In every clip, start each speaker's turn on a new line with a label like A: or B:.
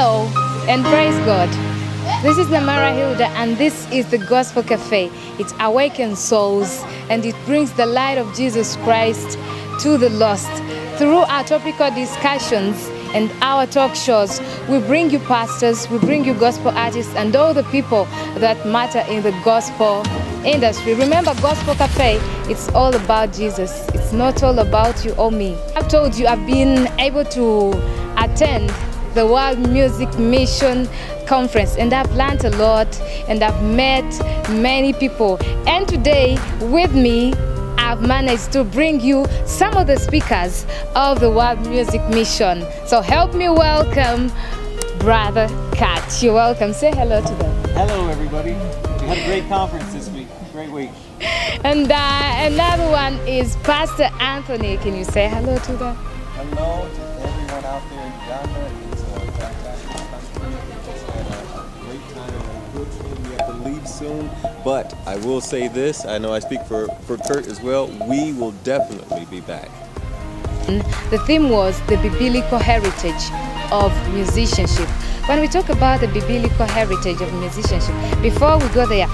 A: Hello and praise God. This is Namara Hilda and this is the Gospel Cafe. It awakens souls and it brings the light of Jesus Christ to the lost. Through our topical discussions and our talk shows, we bring you pastors, we bring you gospel artists and all the people that matter in the gospel industry. Remember, Gospel Cafe, it's all about Jesus. It's not all about you or me. I've told you I've been able to attend the World Music Mission conference and I've learned a lot and I've met many people. And today with me, I've managed to bring you some of the speakers of the World Music Mission. So help me welcome Brother Kat. You're welcome. Say hello to them.
B: Hello everybody. We had a great conference this week. Great week.
A: And another one is Pastor Anthony. Can you say hello to them?
C: Hello to everyone out there in Uganda. It's a fantastic country. We just had a great time in Brooklyn. We have to leave soon, but I will say this. I know I speak for Kurt as well. We will definitely be back.
A: The theme was the biblical heritage of musicianship. When we talk about the biblical heritage of musicianship, before we go there,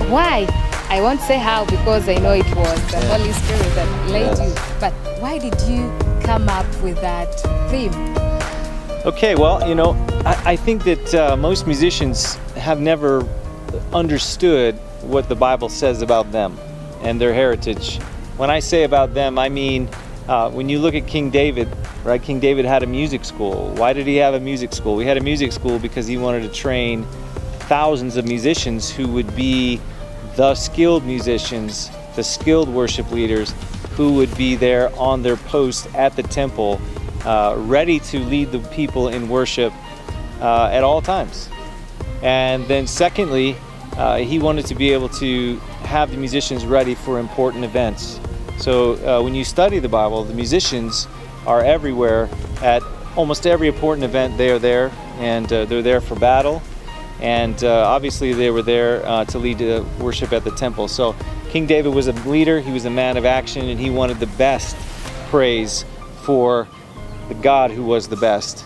A: why? I won't say how because I know it was the Holy Spirit that led you. But why did you come up with that theme?
B: Okay, well, you know, I think that most musicians have never understood what the Bible says about them and their heritage. When I say about them, I mean when you look at King David, right? King David had a music school. Why did he have a music school? He had a music school because he wanted to train thousands of musicians who would be the skilled musicians, the skilled worship leaders who would be there on their post at the temple, ready to lead the people in worship at all times. And then secondly, he wanted to be able to have the musicians ready for important events. So when you study the Bible, the musicians are everywhere. At almost every important event they are there, and they're there for battle. And obviously they were there to lead worship at the temple. So King David was a leader, he was a man of action, and he wanted the best praise for the God who was the best.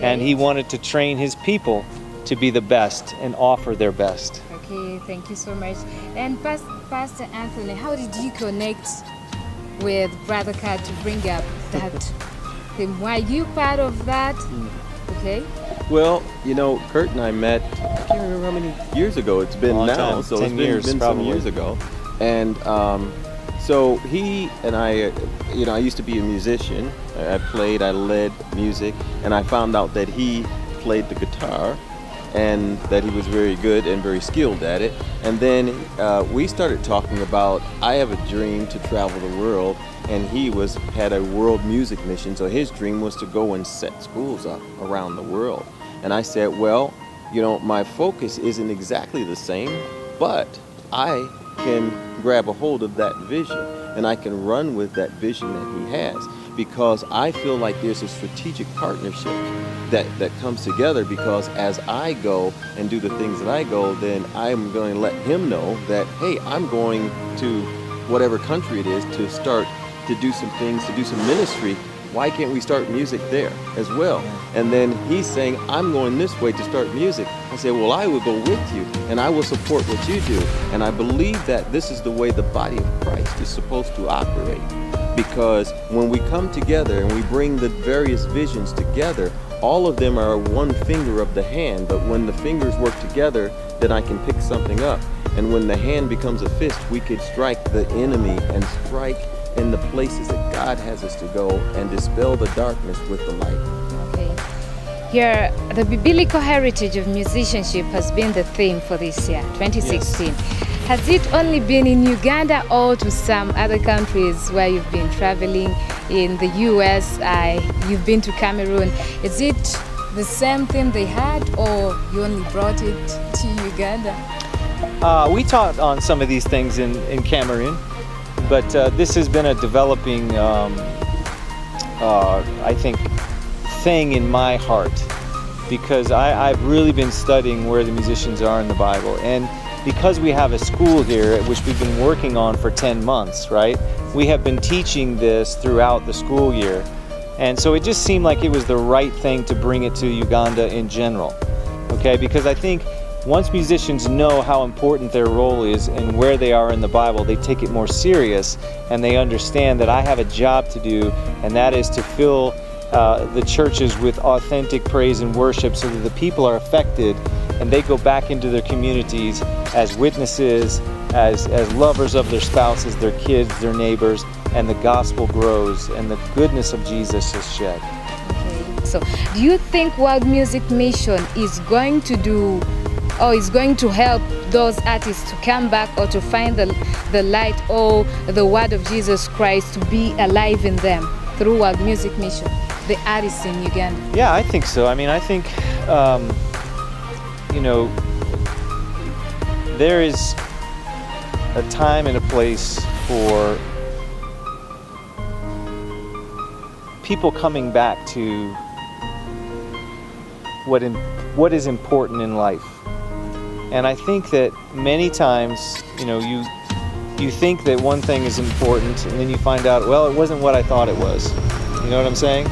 B: And he wanted to train his people to be the best and offer their best.
A: Okay, thank you so much. And Pastor Anthony, how did you connect with Brother Kat to bring up that theme? Were you part of that? Okay.
C: Well, you know, Kurt and I met, I can't remember how many years ago it's been now.
B: Time.
C: So
B: 10
C: it's
B: years,
C: been some years ago. And so he and I, you know, I used to be a musician. I played, I led music, and I found out that he played the guitar and that he was very good and very skilled at it. And then we started talking about, I have a dream to travel the world, and he had a world music mission, so his dream was to go and set schools up around the world. And I said, well, you know, my focus isn't exactly the same, but I can grab a hold of that vision and I can run with that vision that he has, because I feel like there's a strategic partnership that comes together, because as I go and do the things that I go, then I'm going to let him know that, hey, I'm going to whatever country it is to start to do some things, to do some ministry. Why can't we start music there as well? And then he's saying, I'm going this way to start music. I say, well, I will go with you and I will support what you do. And I believe that this is the way the body of Christ is supposed to operate. Because when we come together and we bring the various visions together, all of them are one finger of the hand, but when the fingers work together, then I can pick something up. And when the hand becomes a fist, we could strike the enemy and strike in the places that God has us to go and dispel the darkness with the light.
A: Okay. Here, the biblical heritage of musicianship has been the theme for this year, 2016. Yes. Has it only been in Uganda or to some other countries where you've been traveling? In the US, you've been to Cameroon. Is it the same theme they had, or you only brought it to Uganda?
B: We taught on some of these things in Cameroon. But this has been a developing, I think, thing in my heart, because I've really been studying where the musicians are in the Bible. And because we have a school here, which we've been working on for 10 months, right? We have been teaching this throughout the school year And so it just seemed like it was the right thing to bring it to Uganda in general, okay? Because I think once musicians know how important their role is and where they are in the Bible, they take it more serious, and they understand that I have a job to do, and that is to fill the churches with authentic praise and worship so that the people are affected and they go back into their communities as witnesses, as lovers of their spouses, their kids, their neighbors, and the gospel grows and the goodness of Jesus is shed.
A: Okay. So, do you think World Music Mission is going to do, or is going to help those artists to come back or to find the light or the word of Jesus Christ to be alive in them through World Music Mission, the artists in Uganda?
B: Yeah, I think so. I mean, I think, you know, there is a time and a place for people coming back to what is important in life. And I think that many times, you know, you think that one thing is important and then you find out, well, it wasn't what I thought it was. You know what I'm saying?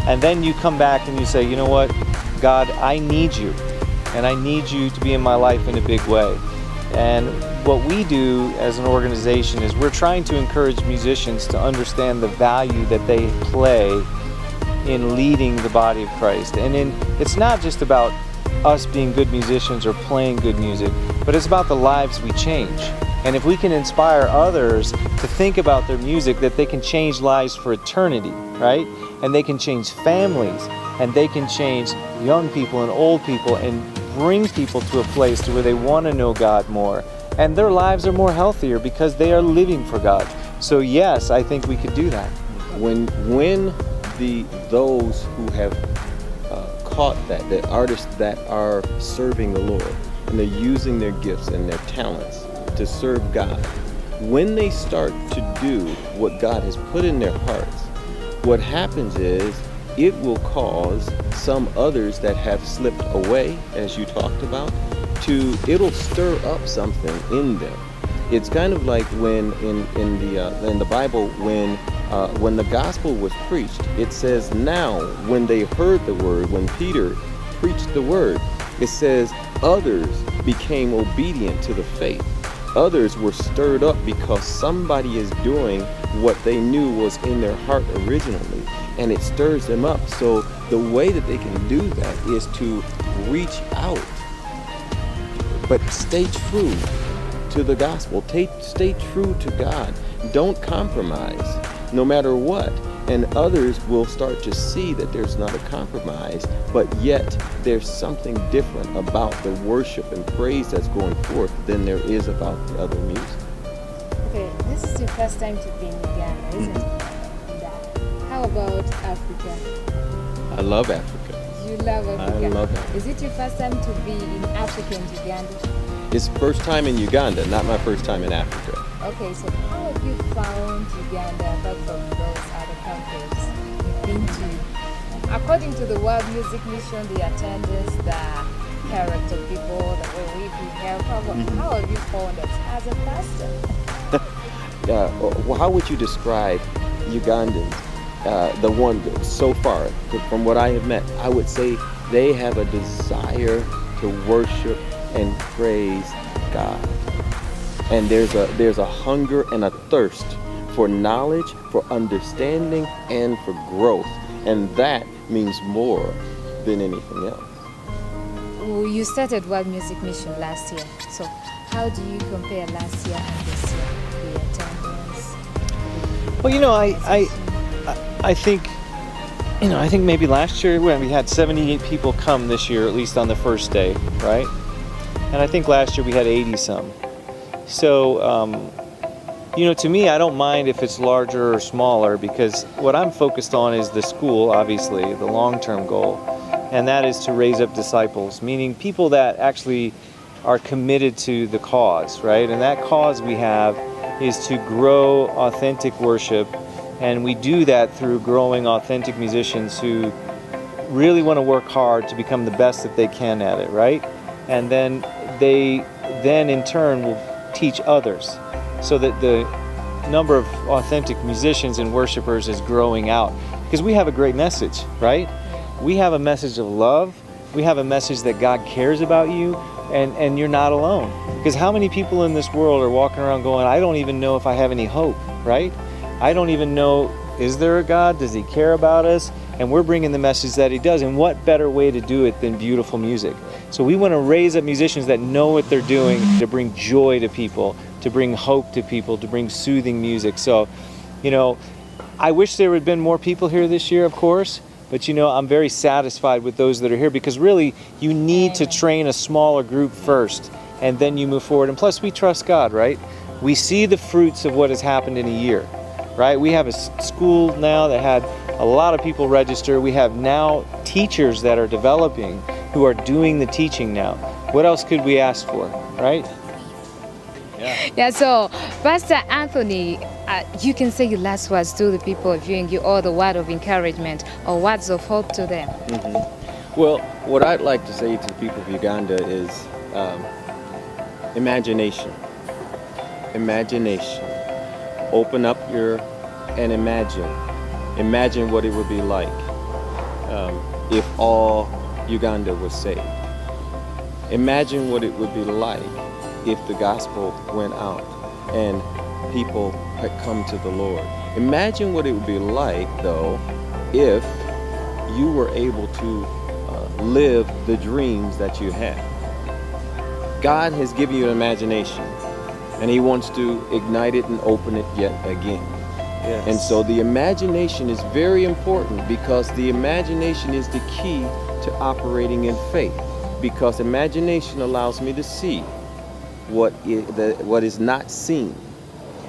B: And then you come back and you say, you know what, God, I need you. And I need you to be in my life in a big way. And what we do as an organization is we're trying to encourage musicians to understand the value that they play in leading the body of Christ. And it's not just about us being good musicians or playing good music, but it's about the lives we change. And if we can inspire others to think about their music, that they can change lives for eternity, right? And they can change families, and they can change young people and old people and bring people to a place to where they want to know God more. And their lives are more healthier because they are living for God. So yes, I think we could do that.
C: When those who have caught that, the artists that are serving the Lord, and they're using their gifts and their talents to serve God, when they start to do what God has put in their hearts, what happens is it will cause some others that have slipped away, as you talked about, it'll stir up something in them. It's kind of like when in the Bible, when the gospel was preached, it says, now when they heard the word, when Peter preached the word, it says others became obedient to the faith. Others were stirred up because somebody is doing what they knew was in their heart originally, and it stirs them up. So the way that they can do that is to reach out, but stay true to the gospel. Stay true to God. Don't compromise, no matter what. And others will start to see that there's not a compromise, but yet there's something different about the worship and praise that's going forth than there is about the other music.
A: Okay, this is your first time to be in Uganda, isn't it? How about Africa?
C: I love Africa.
A: You love Africa?
C: I love Africa.
A: Is it your first time to be in Africa and Uganda?
C: It's first time in Uganda, not my first time in Africa.
A: Okay, so how have you found Uganda apart from those other countries you've been to? According to the World Music Mission, the attendance, the character of people, the way we prepare, how have you found it as a pastor?
C: Well, how would you describe Ugandans? The one so far, from what I have met, I would say they have a desire to worship and praise God. And there's a hunger and a thirst for knowledge, for understanding, and for growth. And that means more than anything else.
A: Well, you started World Music Mission last year. So how do you compare last year and this year? The attendance?
B: Well, you know, I think, you know, I think maybe last year when we had 78 people come this year, at least on the first day, right? And I think last year we had 80 some. So, you know, to me, I don't mind if it's larger or smaller, because what I'm focused on is the school, obviously, the long-term goal, and that is to raise up disciples, meaning people that actually are committed to the cause, right? And that cause we have is to grow authentic worship, and we do that through growing authentic musicians who really want to work hard to become the best that they can at it, right? And then they in turn will teach others, so that the number of authentic musicians and worshipers is growing out. Because we have a great message, right? We have a message of love. We have a message that God cares about you, and you're not alone. Because how many people in this world are walking around going, I don't even know if I have any hope, right? I don't even know, is there a God? Does he care about us? And we're bringing the message that he does. And what better way to do it than beautiful music? So we want to raise up musicians that know what they're doing to bring joy to people, to bring hope to people, to bring soothing music. So, you know, I wish there would have been more people here this year, of course. But you know, I'm very satisfied with those that are here, because really you need to train a smaller group first, and then you move forward. And plus we trust God, right? We see the fruits of what has happened in a year, right? We have a school now that had a lot of people register. We have now teachers that are developing who are doing the teaching now. What else could we ask for, right?
A: Yeah, so Pastor Anthony, you can say your last words to the people viewing you, or the word of encouragement or words of hope to them.
C: Well, what I'd like to say to the people of Uganda is imagination. Imagination. Open up and imagine. Imagine what it would be like if all Uganda was saved. Imagine what it would be like if the gospel went out and people had come to the Lord. Imagine what it would be like, though, if you were able to live the dreams that you have. God has given you an imagination, and he wants to ignite it and open it yet again. Yes. And so the imagination is very important, because the imagination is the key to operating in faith, because imagination allows me to see what is not seen.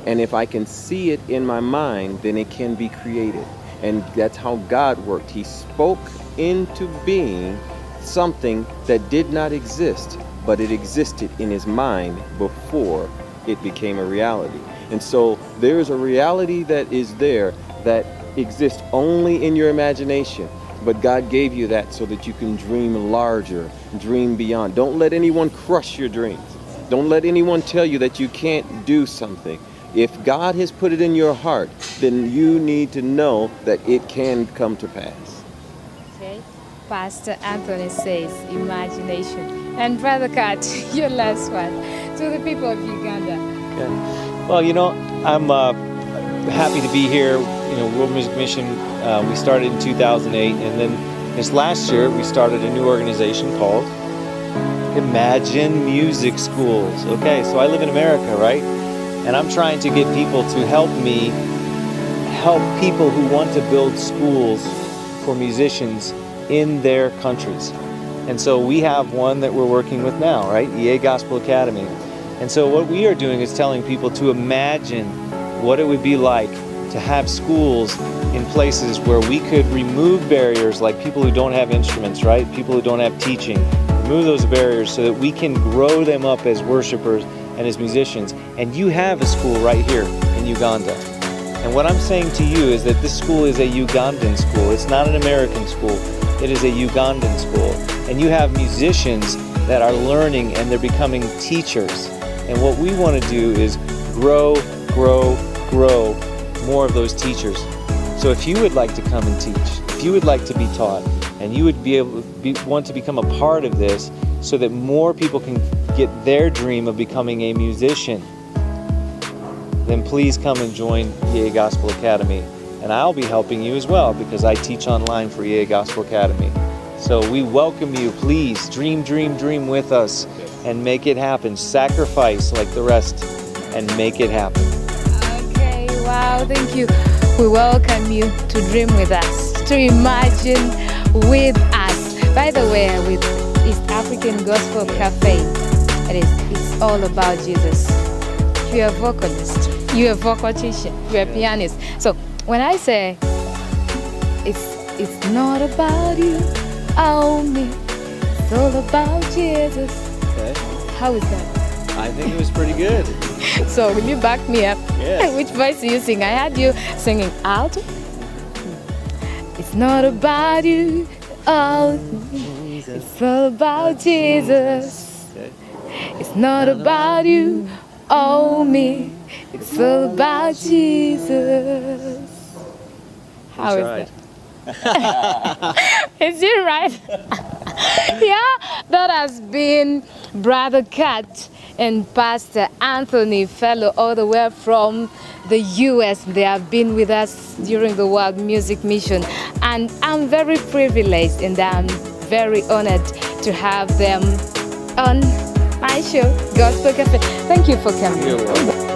C: And if I can see it in my mind, then it can be created. And that's how God worked. He spoke into being something that did not exist, but it existed in his mind before it became a reality. And so there is a reality that is there that exists only in your imagination. But God gave you that so that you can dream larger, dream beyond. Don't let anyone crush your dreams. Don't let anyone tell you that you can't do something. If God has put it in your heart, then you need to know that it can come to pass.
A: Okay. Pastor Anthony says imagination. And Brother Kat, your last one to the people of Uganda.
B: Yeah. Well, you know, I'm happy to be here. You know, World Music Mission, we started in 2008, and then this last year we started a new organization called Imagine Music Schools. Okay, so I live in America, right? And I'm trying to get people to help me help people who want to build schools for musicians in their countries. And so we have one that we're working with now, right? EA Gospel Academy. And so what we are doing is telling people to imagine what it would be like to have schools in places where we could remove barriers, like people who don't have instruments, right? People who don't have teaching. Remove those barriers so that we can grow them up as worshipers and as musicians. And you have a school right here in Uganda. And what I'm saying to you is that this school is a Ugandan school. It's not an American school. It is a Ugandan school. And you have musicians that are learning, and they're becoming teachers. And what we want to do is grow more of those teachers. So if you would like to come and teach, if you would like to be taught, and you would be able to want to become a part of this so that more people can get their dream of becoming a musician, then please come and join EA Gospel Academy. And I'll be helping you as well, because I teach online for EA Gospel Academy. So we welcome you. Please dream with us and make it happen. Sacrifice like the rest and make it happen.
A: Okay, wow, thank you. We welcome you to dream with us, to imagine with us. By the way, with East African Gospel Cafe, it's all about Jesus. You're a vocalist, you're a vocal teacher, you're a pianist. So when I say it's not about you, oh me, it's all about Jesus.
B: Okay.
A: How is that?
B: I think it was pretty good.
A: So will you back me up?
B: Yes.
A: Which voice do you sing? I had you singing alto. It's not about you, oh, it's all about Jesus.
B: Okay.
A: It's not about you, oh me, it's all about Jesus. How is that? Is it right? Yeah, that has been Brother Kat and Pastor Anthony Furlow, all the way from the US. They have been with us during the World Music Mission, and I'm very privileged and I'm very honored to have them on my show, Gospel Cafe. Thank you for coming.
C: You're welcome.